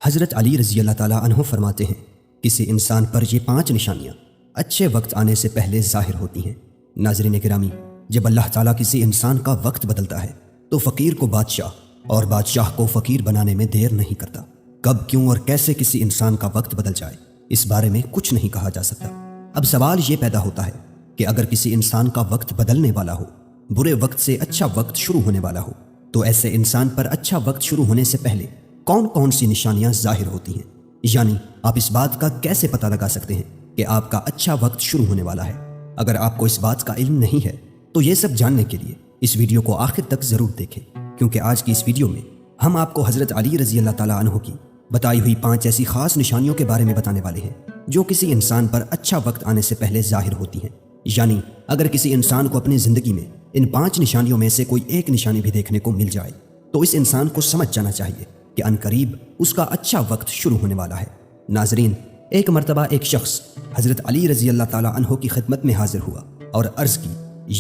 حضرت علی رضی اللہ تعالیٰ عنہ فرماتے ہیں، کسی انسان پر یہ 5 نشانیاں اچھے وقت آنے سے پہلے ظاہر ہوتی ہیں۔ ناظرین گرامی، جب اللہ تعالیٰ کسی انسان کا وقت بدلتا ہے تو فقیر کو بادشاہ اور بادشاہ کو فقیر بنانے میں دیر نہیں کرتا۔ کب، کیوں اور کیسے کسی انسان کا وقت بدل جائے، اس بارے میں کچھ نہیں کہا جا سکتا۔ اب سوال یہ پیدا ہوتا ہے کہ اگر کسی انسان کا وقت بدلنے والا ہو، برے وقت سے اچھا وقت شروع ہونے والا ہو، تو ایسے انسان پر اچھا وقت شروع ہونے سے پہلے کون کون سی نشانیاں ظاہر ہوتی ہیں؟ یعنی آپ اس بات کا کیسے پتہ لگا سکتے ہیں کہ آپ کا اچھا وقت شروع ہونے والا ہے؟ اگر آپ کو اس بات کا علم نہیں ہے تو یہ سب جاننے کے لیے اس ویڈیو کو آخر تک ضرور دیکھیں، کیونکہ آج کی اس ویڈیو میں ہم آپ کو حضرت علی رضی اللہ تعالیٰ عنہ کی بتائی ہوئی 5 ایسی خاص نشانیوں کے بارے میں بتانے والے ہیں جو کسی انسان پر اچھا وقت آنے سے پہلے ظاہر ہوتی ہیں۔ یعنی اگر کسی انسان کو اپنی زندگی میں ان 5 نشانیوں میں سے کوئی ایک نشانی بھی دیکھنے کو مل جائے تو اس انسان کو سمجھ جانا چاہیے کہ عنقریب اس کا اچھا وقت شروع ہونے والا ہے۔ ناظرین، ایک مرتبہ ایک شخص حضرت علی رضی اللہ تعالیٰ عنہ کی خدمت میں حاضر ہوا اور عرض کی،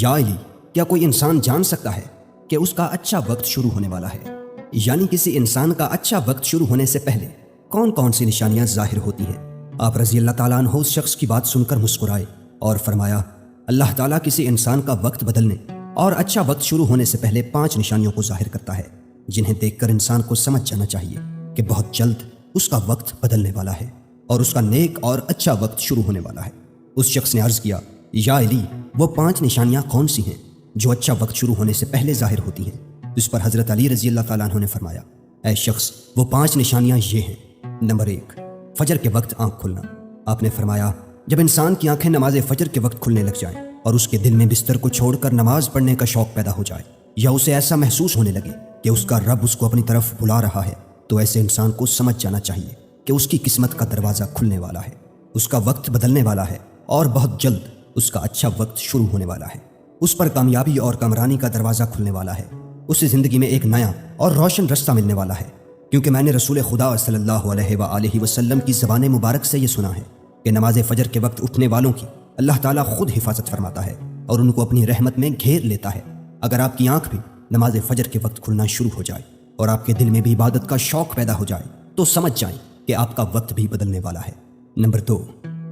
یا علی، کیا کوئی انسان جان سکتا ہے کہ اس کا اچھا وقت شروع ہونے والا ہے؟ یعنی کسی انسان کا اچھا وقت شروع ہونے سے پہلے کون کون سی نشانیاں ظاہر ہوتی ہیں؟ آپ رضی اللہ تعالیٰ عنہ اس شخص کی بات سن کر مسکرائے اور فرمایا، اللہ تعالیٰ کسی انسان کا وقت بدلنے اور اچھا وقت شروع ہونے سے پہلے 5 نشانیوں کو ظاہر کرتا ہے، جنہیں دیکھ کر انسان کو سمجھ جانا چاہیے کہ بہت جلد اس کا وقت بدلنے والا ہے اور اس کا نیک اور اچھا وقت شروع ہونے والا ہے۔ اس شخص نے عرض کیا، یا علی، وہ 5 نشانیاں کون سی ہیں جو اچھا وقت شروع ہونے سے پہلے ظاہر ہوتی ہیں؟ اس پر حضرت علی رضی اللہ تعالیٰ عنہ نے فرمایا، اے شخص، وہ 5 نشانیاں یہ ہیں۔ نمبر 1، فجر کے وقت آنکھ کھلنا۔ آپ نے فرمایا، جب انسان کی آنکھیں نماز فجر کے وقت کھلنے لگ جائیں اور اس کے دل میں بستر کو چھوڑ کر نماز پڑھنے کا شوق پیدا ہو جائے، یا اسے ایسا محسوس ہونے لگے کہ اس کا رب اس کو اپنی طرف بلا رہا ہے، تو ایسے انسان کو سمجھ جانا چاہیے کہ اس کی قسمت کا دروازہ کھلنے والا ہے، اس کا وقت بدلنے والا ہے اور بہت جلد اس کا اچھا وقت شروع ہونے والا ہے۔ اس پر کامیابی اور کامرانی کا دروازہ کھلنے والا ہے، اسے زندگی میں ایک نیا اور روشن رستہ ملنے والا ہے، کیونکہ میں نے رسول خدا صلی اللہ علیہ وآلہ وسلم کی زبان مبارک سے یہ سنا ہے کہ نماز فجر کے وقت اٹھنے والوں کی اللہ تعالیٰ خود حفاظت فرماتا ہے اور ان کو اپنی رحمت میں گھیر لیتا ہے۔ اگر آپ کی آنکھ بھی نماز فجر کے وقت کھلنا شروع ہو جائے اور آپ کے دل میں بھی عبادت کا شوق پیدا ہو جائے تو سمجھ جائیں کہ آپ کا وقت بھی بدلنے والا ہے۔ نمبر 2،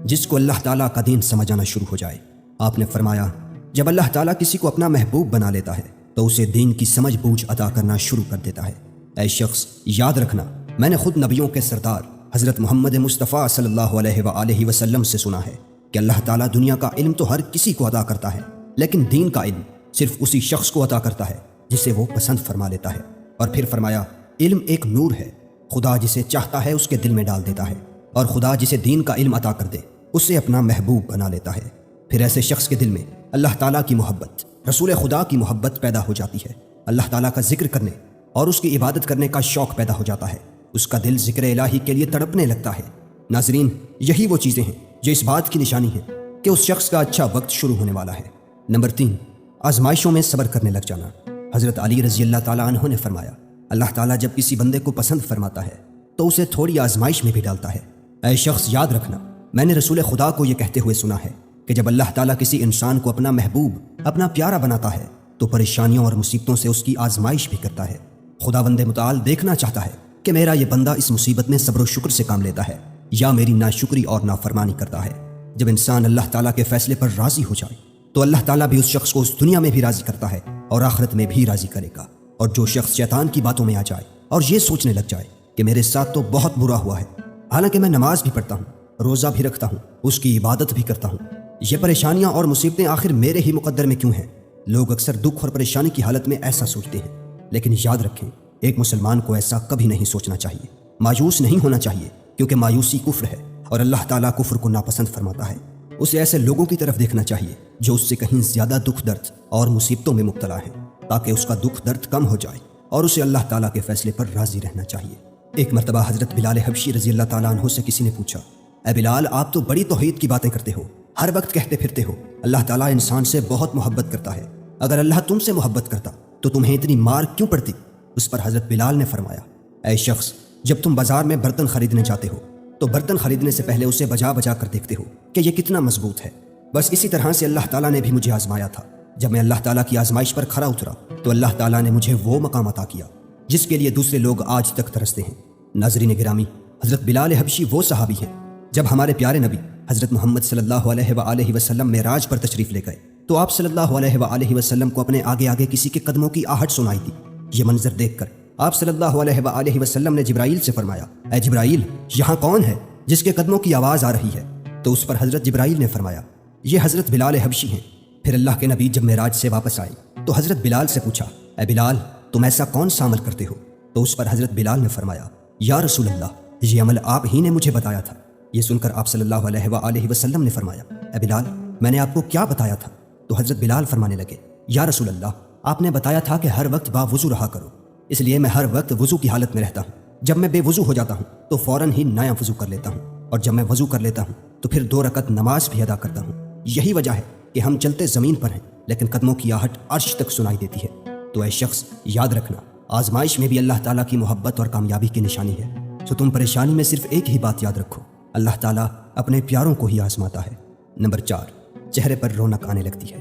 جس کو اللہ تعالیٰ کا دین سمجھ آنا شروع ہو جائے۔ آپ نے فرمایا، جب اللہ تعالیٰ کسی کو اپنا محبوب بنا لیتا ہے تو اسے دین کی سمجھ بوجھ عطا کرنا شروع کر دیتا ہے۔ اے شخص، یاد رکھنا، میں نے خود نبیوں کے سردار حضرت محمد مصطفیٰ صلی اللہ علیہ وآلہ وسلم سے سنا ہے کہ اللہ تعالیٰ دنیا کا علم تو ہر کسی کو عطا کرتا ہے، لیکن دین کا علم صرف اسی شخص کو عطا کرتا ہے جسے وہ پسند فرما لیتا ہے۔ اور پھر فرمایا، علم ایک نور ہے، خدا جسے چاہتا ہے اس کے دل میں ڈال دیتا ہے، اور خدا جسے دین کا علم عطا کر دے اسے اپنا محبوب بنا لیتا ہے۔ پھر ایسے شخص کے دل میں اللہ تعالیٰ کی محبت، رسول خدا کی محبت پیدا ہو جاتی ہے، اللہ تعالیٰ کا ذکر کرنے اور اس کی عبادت کرنے کا شوق پیدا ہو جاتا ہے، اس کا دل ذکر الہی کے لیے تڑپنے لگتا ہے۔ ناظرین، یہی وہ چیزیں ہیں جو اس بات کی نشانی ہیں کہ اس شخص کا اچھا وقت شروع ہونے والا ہے۔ نمبر 3، آزمائشوں میں صبر کرنے لگ جانا۔ حضرت علی رضی اللہ تعالیٰ عنہ نے فرمایا، اللہ تعالیٰ جب کسی بندے کو پسند فرماتا ہے تو اسے تھوڑی آزمائش میں بھی ڈالتا ہے۔ اے شخص، یاد رکھنا، میں نے رسول خدا کو یہ کہتے ہوئے سنا ہے کہ جب اللہ تعالیٰ کسی انسان کو اپنا محبوب، اپنا پیارا بناتا ہے تو پریشانیوں اور مصیبتوں سے اس کی آزمائش بھی کرتا ہے۔ خداوند متعال دیکھنا چاہتا ہے کہ میرا یہ بندہ اس مصیبت میں صبر و شکر سے کام لیتا ہے یا میری ناشکری اور نافرمانی کرتا ہے۔ جب انسان اللہ تعالیٰ کے فیصلے پر راضی ہو جائے تو اللہ تعالیٰ بھی اس شخص کو اس دنیا میں بھی راضی کرتا ہے اور آخرت میں بھی راضی کرے گا۔ اور جو شخص شیطان کی باتوں میں آ جائے اور یہ سوچنے لگ جائے کہ میرے ساتھ تو بہت برا ہوا ہے، حالانکہ میں نماز بھی پڑھتا ہوں، روزہ بھی رکھتا ہوں، اس کی عبادت بھی کرتا ہوں، یہ پریشانیاں اور مصیبتیں آخر میرے ہی مقدر میں کیوں ہیں؟ لوگ اکثر دکھ اور پریشانی کی حالت میں ایسا سوچتے ہیں، لیکن یاد رکھیں، ایک مسلمان کو ایسا کبھی نہیں سوچنا چاہیے، مایوس نہیں ہونا چاہیے، کیونکہ مایوسی کفر ہے اور اللہ تعالیٰ کفر کو ناپسند فرماتا ہے۔ اسے ایسے لوگوں کی طرف دیکھنا چاہیے جو اس سے کہیں زیادہ دکھ درد اور مصیبتوں میں مبتلا ہیں، تاکہ اس کا دکھ درد کم ہو جائے اور اسے اللہ تعالیٰ کے فیصلے پر راضی رہنا چاہیے۔ ایک مرتبہ حضرت بلال حبشی رضی اللہ تعالیٰ عنہ سے کسی نے پوچھا، اے بلال، آپ تو بڑی توحید کی باتیں کرتے ہو، ہر وقت کہتے پھرتے ہو اللہ تعالیٰ انسان سے بہت محبت کرتا ہے، اگر اللہ تم سے محبت کرتا تو تمہیں اتنی مار کیوں پڑتی؟ اس پر حضرت بلال نے فرمایا، اے شخص، جب تم بازار میں برتن خریدنے جاتے ہو تو برتن خریدنے سے پہلے اسے بجا بجا کر دیکھتے ہو کہ یہ کتنا مضبوط ہے۔ بس اسی طرح سے اللہ تعالیٰ نے بھی مجھے آزمایا تھا، جب میں اللہ تعالیٰ کی آزمائش پر کھرا اترا تو اللہ تعالیٰ نے مجھے وہ مقام عطا کیا جس کے لیے دوسرے لوگ آج تک ترستے ہیں۔ ناظرین گرامی، حضرت بلال حبشی وہ صحابی ہیں جب ہمارے پیارے نبی حضرت محمد صلی اللہ علیہ وآلہ وسلم معراج پر تشریف لے گئے تو آپ صلی اللہ علیہ وآلہ وسلم کو اپنے آگے آگے کسی کے قدموں کی آہٹ سنائی دی۔ یہ منظر دیکھ کر آپ صلی اللہ علیہ وآلہ وسلم نے جبرائیل سے فرمایا، اے جبرائیل، یہاں کون ہے جس کے قدموں کی آواز آ رہی ہے؟ تو اس پر حضرت جبرائیل نے فرمایا، یہ حضرت بلال حبشی ہیں۔ پھر اللہ کے نبی جب معراج سے واپس آئے تو حضرت بلال سے پوچھا، اے بلال، تم ایسا کون سا عمل کرتے ہو؟ تو اس پر حضرت بلال نے فرمایا، یا رسول اللہ، یہ عمل آپ ہی نے مجھے بتایا تھا۔ یہ سن کر آپ صلی اللہ علیہ وآلہ وسلم نے فرمایا، اے بلال، میں نے آپ کو کیا بتایا تھا؟ تو حضرت بلال فرمانے لگے، یا رسول اللہ، آپ نے بتایا تھا کہ ہر وقت باوضو رہا کرو، اس لیے میں ہر وقت وضو کی حالت میں رہتا ہوں۔ جب میں بے وضو ہو جاتا ہوں تو فوراً ہی نیا وضو کر لیتا ہوں، اور جب میں وضو کر لیتا ہوں تو پھر 2 رکعت نماز بھی ادا کرتا ہوں۔ یہی وجہ ہے کہ ہم چلتے زمین پر ہیں لیکن قدموں کی آہٹ عرش تک سنائی دیتی ہے۔ تو اے شخص، یاد رکھنا، آزمائش میں بھی اللہ تعالیٰ کی محبت اور کامیابی کی نشانی ہے۔ تو تم پریشانی میں صرف ایک ہی بات یاد رکھو، اللہ تعالیٰ اپنے پیاروں کو ہی آزماتا ہے۔ نمبر 4، چہرے پر رونق آنے لگتی ہے۔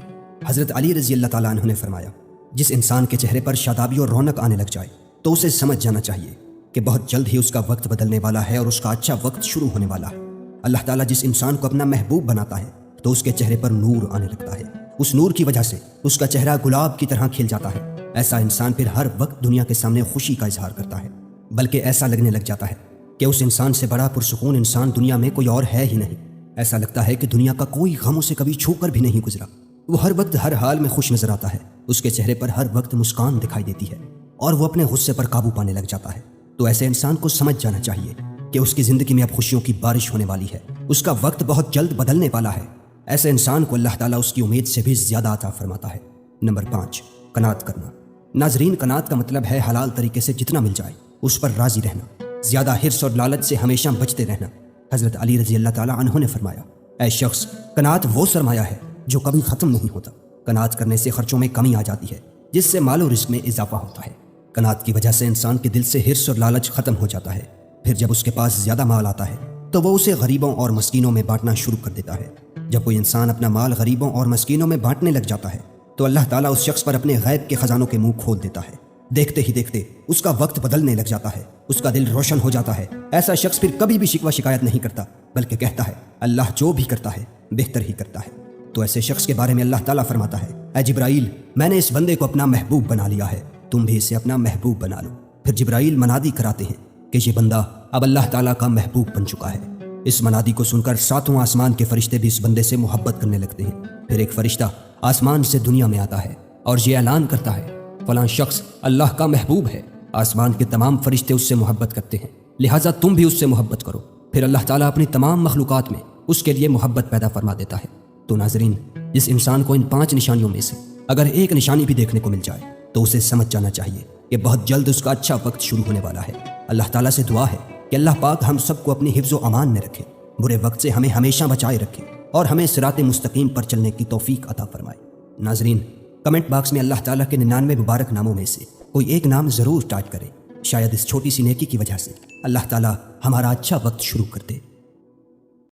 حضرت علی رضی اللہ تعالیٰ عنہ نے فرمایا، جس انسان کے چہرے پر شادابی اور رونق آنے لگ جائے تو اسے سمجھ جانا چاہیے کہ بہت جلد ہی اس کا وقت بدلنے والا ہے اور اس کا اچھا وقت شروع ہونے والا ہے۔ اللہ تعالیٰ جس انسان کو اپنا محبوب بناتا ہے تو اس کے چہرے پر نور آنے لگتا ہے، اس نور کی وجہ سے اس کا چہرہ گلاب کی طرح کھل جاتا ہے۔ ایسا انسان پھر ہر وقت دنیا کے سامنے خوشی کا اظہار کرتا ہے، بلکہ ایسا لگنے لگ جاتا ہے کہ اس انسان سے بڑا پرسکون انسان دنیا میں کوئی اور ہے ہی نہیں۔ ایسا لگتا ہے کہ دنیا کا کوئی غم اسے کبھی چھو کر بھی نہیں گزرا۔ وہ ہر وقت ہر حال میں خوش نظر آتا ہے، اس کے چہرے پر ہر وقت مسکان دکھائی دیتی ہے اور وہ اپنے غصے پر قابو پانے لگ جاتا ہے۔ تو ایسے انسان کو سمجھ جانا چاہیے کہ اس کی زندگی میں اب خوشیوں کی بارش ہونے والی ہے، اس کا وقت بہت جلد بدلنے والا ہے۔ ایسے انسان کو اللہ تعالیٰ اس کی امید سے بھی زیادہ عطا فرماتا ہے۔ نمبر 5، قناعت کرنا۔ ناظرین، قناعت کا مطلب ہے حلال طریقے سے جتنا مل جائے اس پر راضی رہنا، زیادہ حرص اور لالچ سے ہمیشہ بچتے رہنا۔ حضرت علی رضی اللہ تعالیٰ عنہ نے فرمایا، اے شخص، قناعت وہ سرمایہ ہے جو کبھی ختم نہیں ہوتا۔ قناعت کرنے سے خرچوں میں کمی آ جاتی ہے جس سے مال و رزق میں اضافہ ہوتا ہے۔ قناعت کی وجہ سے انسان کے دل سے حرص اور لالچ ختم ہو جاتا ہے۔ پھر جب اس کے پاس زیادہ مال آتا ہے تو وہ اسے غریبوں اور مسکینوں میں بانٹنا شروع کر دیتا ہے۔ جب کوئی انسان اپنا مال غریبوں اور مسکینوں میں بانٹنے لگ جاتا ہے تو اللہ تعالیٰ اس شخص پر اپنے غیب کے خزانوں کے منہ کھول دیتا ہے۔ دیکھتے ہی دیکھتے اس کا وقت بدلنے لگ جاتا ہے، اس کا دل روشن ہو جاتا ہے۔ ایسا شخص پھر کبھی بھی شکوہ شکایت نہیں کرتا، بلکہ کہتا ہے اللہ جو بھی کرتا ہے بہتر ہی کرتا ہے۔ تو ایسے شخص کے بارے میں اللہ تعالیٰ فرماتا ہے، اے جبرائیل، میں نے اس بندے کو اپنا محبوب بنا لیا ہے، تم بھی اسے اپنا محبوب بنا لو۔ پھر جبرائیل منادی کراتے ہیں کہ یہ بندہ اب اللہ تعالیٰ کا محبوب بن چکا ہے۔ اس منادی کو سن کر 7واں آسمان کے فرشتے بھی اس بندے سے محبت کرنے لگتے ہیں۔ پھر ایک فرشتہ آسمان سے دنیا میں آتا ہے اور یہ اعلان کرتا ہے، فلاں شخص اللہ کا محبوب ہے۔ آسمان کے تمام فرشتے اس سے محبت کرتے ہیں، لہٰذا تم بھی اس سے محبت کرو۔ پھر اللہ تعالیٰ اپنی تمام مخلوقات میں اس کے لیے محبت پیدا فرما دیتا ہے۔ تو ناظرین، جس انسان کو ان 5 نشانیوں میں سے اگر ایک نشانی بھی دیکھنے کو مل جائے تو اسے سمجھ جانا چاہیے کہ بہت جلد اس کا اچھا وقت شروع ہونے والا ہے۔ اللہ تعالیٰ سے دعا ہے کہ اللہ پاک ہم سب کو اپنی حفظ و امان میں رکھے، برے وقت سے ہمیں ہمیشہ بچائے رکھے اور ہمیں صراط مستقیم پر چلنے کی توفیق عطا فرمائے۔ ناظرین، کمنٹ باکس میں اللہ تعالیٰ کے 99 مبارک ناموں میں سے کوئی ایک نام ضرور ٹائپ کریں، شاید اس چھوٹی سی نیکی کی وجہ سے اللہ تعالیٰ ہمارا اچھا وقت شروع کر دے۔